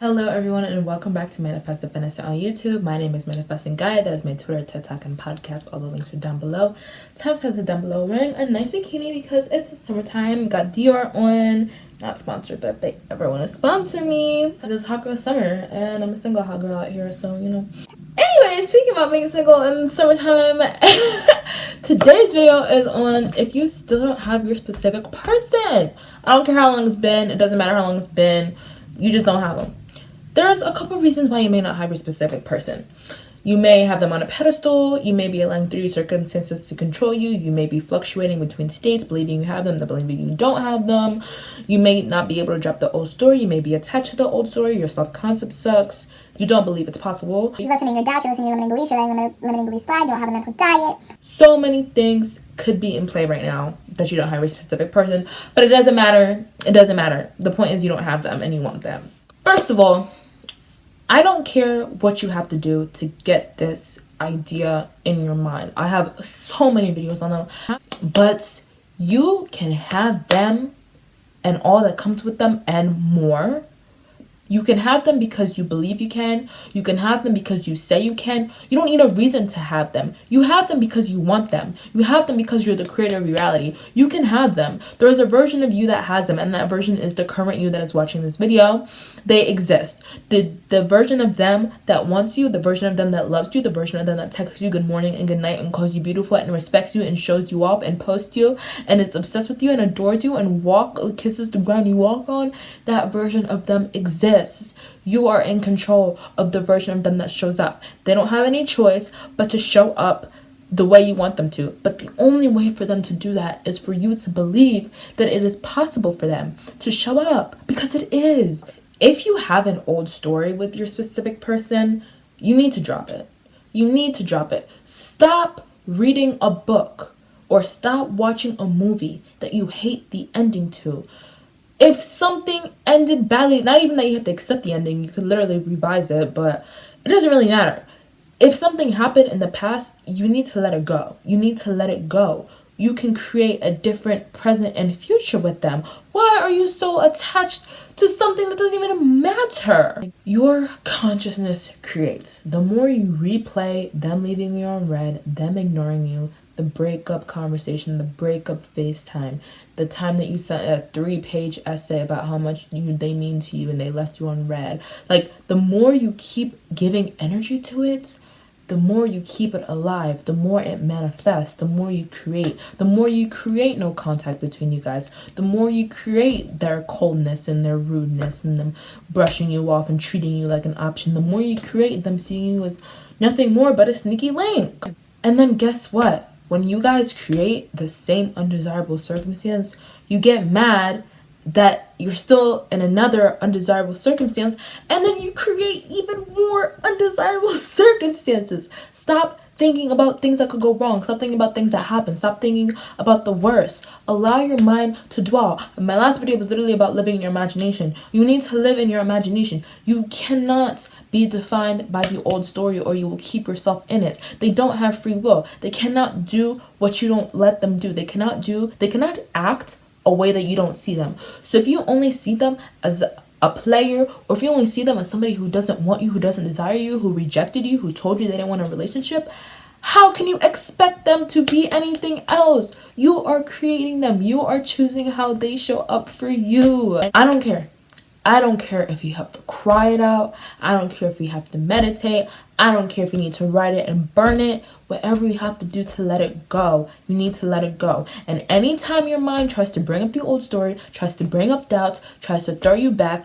Hello everyone and welcome back to Manifest and Finesse on YouTube. My name is Manifesting Guy. That is my Twitter, TikTok, and podcast. All the links are down below. Time sensitive down below. Wearing a nice bikini because it's summertime. Got Dior on. Not sponsored, but if they ever want to sponsor me. It's hot girl summer and I'm a single hot girl out here, so you know. Anyway, speaking about being single in summertime, today's video is on if you still don't have your specific person. I don't care how long it's been. It doesn't matter how long it's been. You just don't have them. There's a couple reasons why you may not have your specific person. You may have them on a pedestal. You may be allowing through circumstances to control you. You may be fluctuating between states, believing you have them, believing you don't have them. You may not be able to drop the old story. You may be attached to the old story. Your self-concept sucks. You don't believe it's possible. You're listening to your doubt, you're listening to your limiting beliefs, you're letting limiting beliefs slide, you don't have a mental diet. So many things could be in play right now that you don't have a specific person, but it doesn't matter. It doesn't matter. The point is you don't have them and you want them. First of all, I don't care what you have to do to get this idea in your mind. I have so many videos on them, but you can have them and all that comes with them and more. You can have them because you believe you can. You can have them because you say you can. You don't need a reason to have them. You have them because you want them. You have them because you're the creator of reality. You can have them. There is a version of you that has them, and that version is the current you that is watching this video. They exist. The version of them that wants you, the version of them that loves you, the version of them that texts you good morning and good night and calls you beautiful and respects you and shows you off and posts you and is obsessed with you and adores you and kisses the ground you walk on, that version of them exists. You are in control of the version of them that shows up. They don't have any choice but to show up the way you want them to. But the only way for them to do that is for you to believe that it is possible for them to show up, because it is. If you have an old story with your specific person, you need to drop it. You need to drop it. Stop reading a book or stop watching a movie that you hate the ending to. If something ended badly, not even that you have to accept the ending, you could literally revise it, but it doesn't really matter. If something happened in the past, you need to let it go. You need to let it go. You can create a different present and future with them. Why are you so attached to something that doesn't even matter? Your consciousness creates. The more you replay them leaving you on red, them ignoring you, the breakup conversation, the breakup FaceTime, the time that you sent a 3-page essay about how much they mean to you and they left you on red. Like, the more you keep giving energy to it, the more you keep it alive, the more it manifests, the more you create. The more you create no contact between you guys, the more you create their coldness and their rudeness and them brushing you off and treating you like an option, the more you create them seeing you as nothing more but a sneaky link. And then guess what? When you guys create the same undesirable circumstance, you get mad that you're still in another undesirable circumstance, and then you create even more undesirable circumstances. Stop thinking about things that could go wrong. Stop thinking about things that happen. Stop thinking about the worst. Allow your mind to dwell. My last video was literally about living in your imagination. You need to live in your imagination. You cannot be defined by the old story or you will keep yourself in it. They don't have free will. They cannot do what you don't let them do. They cannot act a way that you don't see them. So if you only see them as a player, or if you only see them as somebody who doesn't want you, who doesn't desire you, who rejected you, who told you they didn't want a relationship, how can you expect them to be anything else? You are creating them. You are choosing how they show up for you. I don't care. I don't care if you have to cry it out. I don't care if you have to meditate. I don't care if you need to write it and burn it. Whatever you have to do to let it go, you need to let it go. And anytime your mind tries to bring up the old story, tries to bring up doubts, tries to throw you back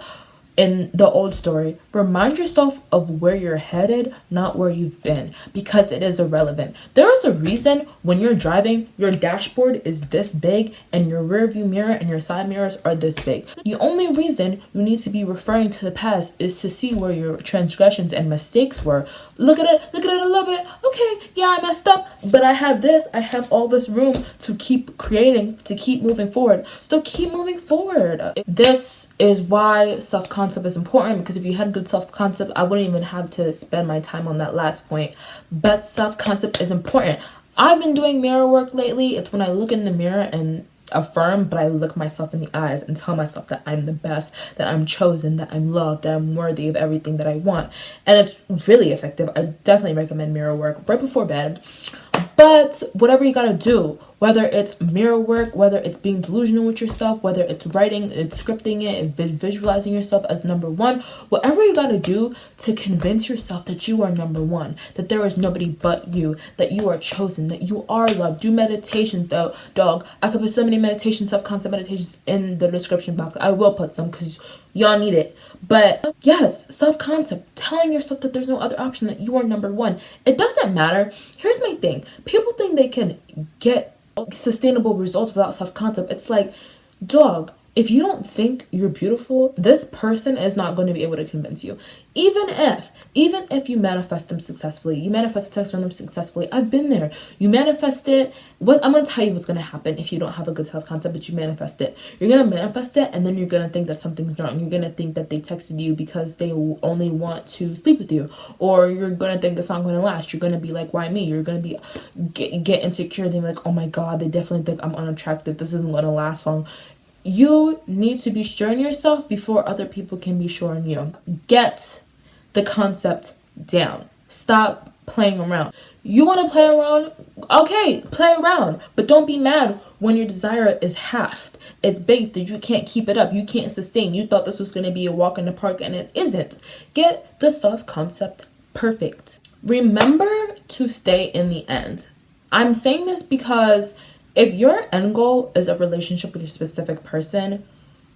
in the old story, remind yourself of where you're headed, not where you've been, because it is irrelevant. There is a reason when you're driving, your dashboard is this big and your rear view mirror and your side mirrors are this big. The only reason you need to be referring to the past is to see where your transgressions and mistakes were. Look at it a little bit. Okay, yeah, I messed up, but I have this. I have all this room to keep creating, to keep moving forward. So keep moving forward. This is why self-concept is important, because if you had good self-concept, I wouldn't even have to spend my time on that last point. But self-concept is important. I've been doing mirror work lately. It's when I look in the mirror and affirm, but I look myself in the eyes and tell myself that I'm the best, that I'm chosen, that I'm loved, that I'm worthy of everything that I want. And it's really effective. I definitely recommend mirror work right before bed. But whatever you gotta do, whether it's mirror work, whether it's being delusional with yourself, whether it's writing, it's scripting it, visualizing yourself as number one, whatever you gotta do to convince yourself that you are number one, that there is nobody but you, that you are chosen, that you are loved. Do meditation though, dog. I could put so many meditations, self-concept meditations in the description box. I will put some because y'all need it. But yes, self-concept, telling yourself that there's no other option, that you are number one. It doesn't matter. Here's my thing. People think they can get sustainable results without self-concept. It's like, dog, if you don't think you're beautiful, this person is not going to be able to convince you. Even if you manifest them successfully, you manifest a text from them successfully. I've been there. You manifest it. I'm going to tell you what's going to happen if you don't have a good self-concept, but you manifest it. You're going to manifest it, and then you're going to think that something's wrong. You're going to think that they texted you because they only want to sleep with you. Or you're going to think it's not going to last. You're going to be like, why me? You're going to be get insecure. They're like, oh my God, they definitely think I'm unattractive. This isn't going to last long. You need to be sure in yourself before other people can be sure in you. Get the concept down. Stop playing around. You want to play around? Okay, play around. But don't be mad when your desire is halved. It's baked that you can't keep it up. You can't sustain. You thought this was going to be a walk in the park and it isn't. Get the self-concept perfect. Remember to stay in the end. I'm saying this because if your end goal is a relationship with a specific person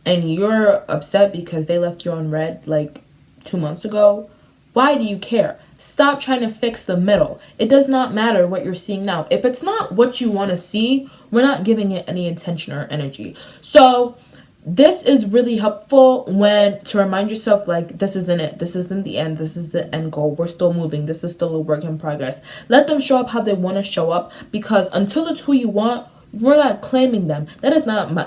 and you're upset because they left you on red like 2 months ago, why do you care? Stop trying to fix the middle. It does not matter what you're seeing now. If it's not what you want to see, we're not giving it any attention or energy. So this is really helpful to remind yourself, like, this isn't it. This isn't the end. This is the end goal. We're still moving. This is still a work in progress. Let them show up how they want to show up, because until it's who you want, we're not claiming them. That is not my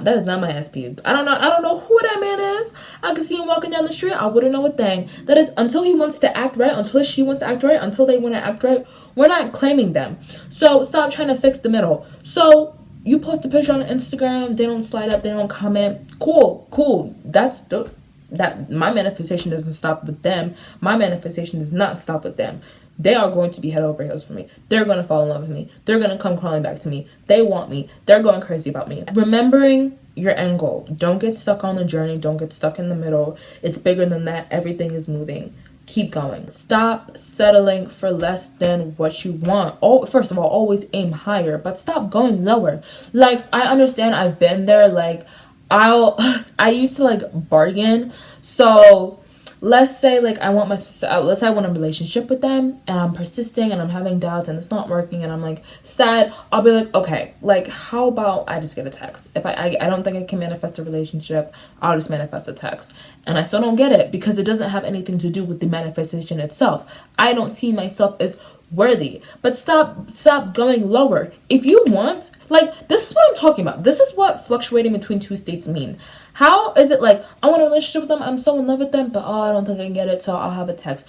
SP. I don't know who that man is. I can see him walking down the street. I wouldn't know a thing. That is until he wants to act right, until she wants to act right, until they want to act right. We're not claiming them. So stop trying to fix the middle. So you post a picture on Instagram, they don't slide up, they don't comment. Cool. That my manifestation doesn't stop with them. My manifestation does not stop with them. They are going to be head over heels for me. They're going to fall in love with me. They're going to come crawling back to me. They want me. They're going crazy about me. Remembering your end goal. Don't get stuck on the journey. Don't get stuck in the middle. It's bigger than that. Everything is moving. Keep going. Stop settling for less than what you want. First of all, always aim higher, but stop going lower. Like, I understand, I've been there. Like, I used to like bargain. So let's say like let's say I want a relationship with them and I'm persisting and I'm having doubts and it's not working and I'm like sad. I'll be like, okay, like how about I just get a text? If I don't think I can manifest a relationship, I'll just manifest a text. And I still don't get it because it doesn't have anything to do with the manifestation itself. I don't see myself as worthy. But stop going lower. If you want, like, this is what I'm talking about. This is what fluctuating between two states mean. How is it like, I want a relationship with them, I'm so in love with them, but I don't think I can get it, so I'll have a text.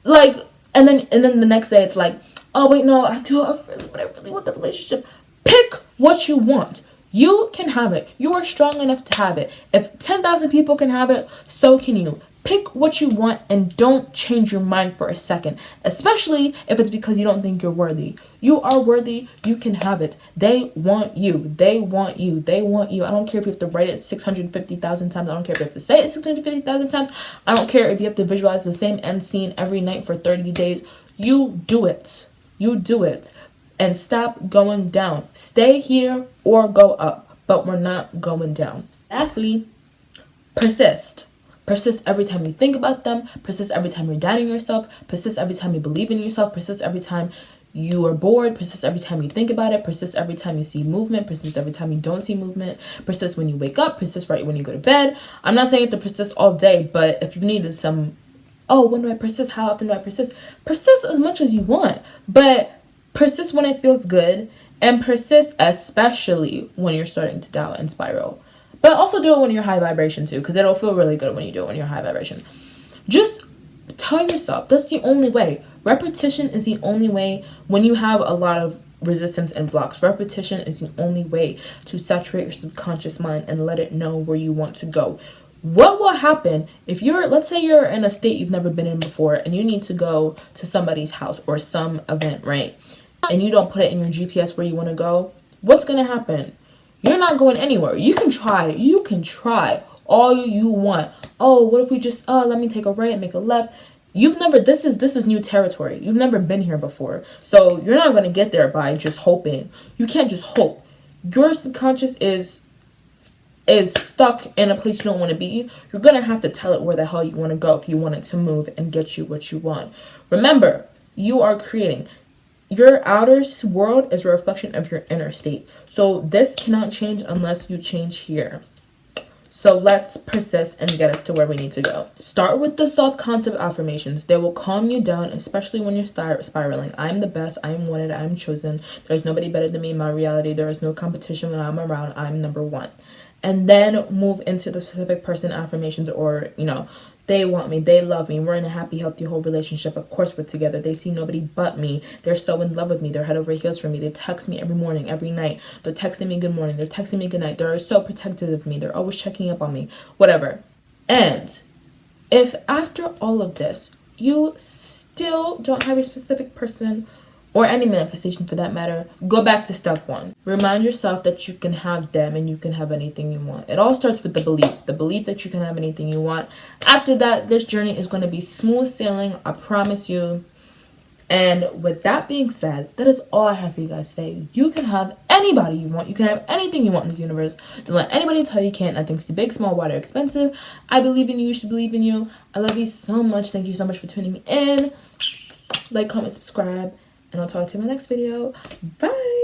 Like, and then the next day it's like, oh wait, no, I really want the relationship. Pick what you want. You can have it. You are strong enough to have it. If 10,000 people can have it, so can you. Pick what you want and don't change your mind for a second, especially if it's because you don't think you're worthy. You are worthy. You can have it. They want you. They want you. They want you. I don't care if you have to write it 650,000 times. I don't care if you have to say it 650,000 times. I don't care if you have to visualize the same end scene every night for 30 days. You do it. You do it. And stop going down. Stay here or go up, but we're not going down. Lastly, persist. Persist every time you think about them. Persist every time you're doubting yourself. Persist every time you believe in yourself. Persist every time you are bored. Persist every time you think about it. Persist every time you see movement. Persist every time you don't see movement. Persist when you wake up. Persist right when you go to bed. I'm not saying you have to persist all day, but if you needed some, when do I persist? How often do I persist? Persist as much as you want, but persist when it feels good, and persist especially when you're starting to doubt and spiral. But also do it when you're high vibration too, because it'll feel really good when you do it when you're high vibration. Just tell yourself, that's the only way. Repetition is the only way when you have a lot of resistance and blocks. Repetition is the only way to saturate your subconscious mind and let it know where you want to go. What will happen if let's say you're in a state you've never been in before and you need to go to somebody's house or some event, right? And you don't put it in your GPS where you want to go. What's going to happen? You're not going anywhere. You can try all you want. Oh, what if we just, let me take a right and make a left. This is new territory. You've never been here before. So you're not going to get there by just hoping. You can't just hope. Your subconscious is stuck in a place you don't want to be. You're going to have to tell it where the hell you want to go if you want it to move and get you what you want. Remember, you are creating. Your outer world is a reflection of your inner state. So this cannot change unless you change here. So let's persist and get us to where we need to go. Start with the self-concept affirmations. They will calm you down, especially when you're spiraling. I'm the best. I am wanted. I am chosen. There's nobody better than me in my reality. There is no competition when I'm around. I'm number one. And then move into the specific person affirmations, or, they want me, they love me, we're in a happy, healthy, whole relationship. Of course we're together. They see nobody but me. They're so in love with me. They're head over heels for me. They text me every morning, every night. They're texting me good morning. They're texting me good night. They're so protective of me. They're always checking up on me. Whatever. And if after all of this, you still don't have a specific person, or any manifestation for that matter, go back to step 1. Remind yourself that you can have them and you can have anything you want. It all starts with the belief that you can have anything you want. After that, this journey is going to be smooth sailing, I promise you. And with that being said, that is all I have for you guys today. You can have anybody you want. You can have anything you want in this universe. Don't let anybody tell you can't. Nothing's too big, small, wide, or expensive. I believe in you. You should believe in you. I love you so much. Thank you so much for tuning in. Like, comment, subscribe. And I'll talk to you in my next video. Bye.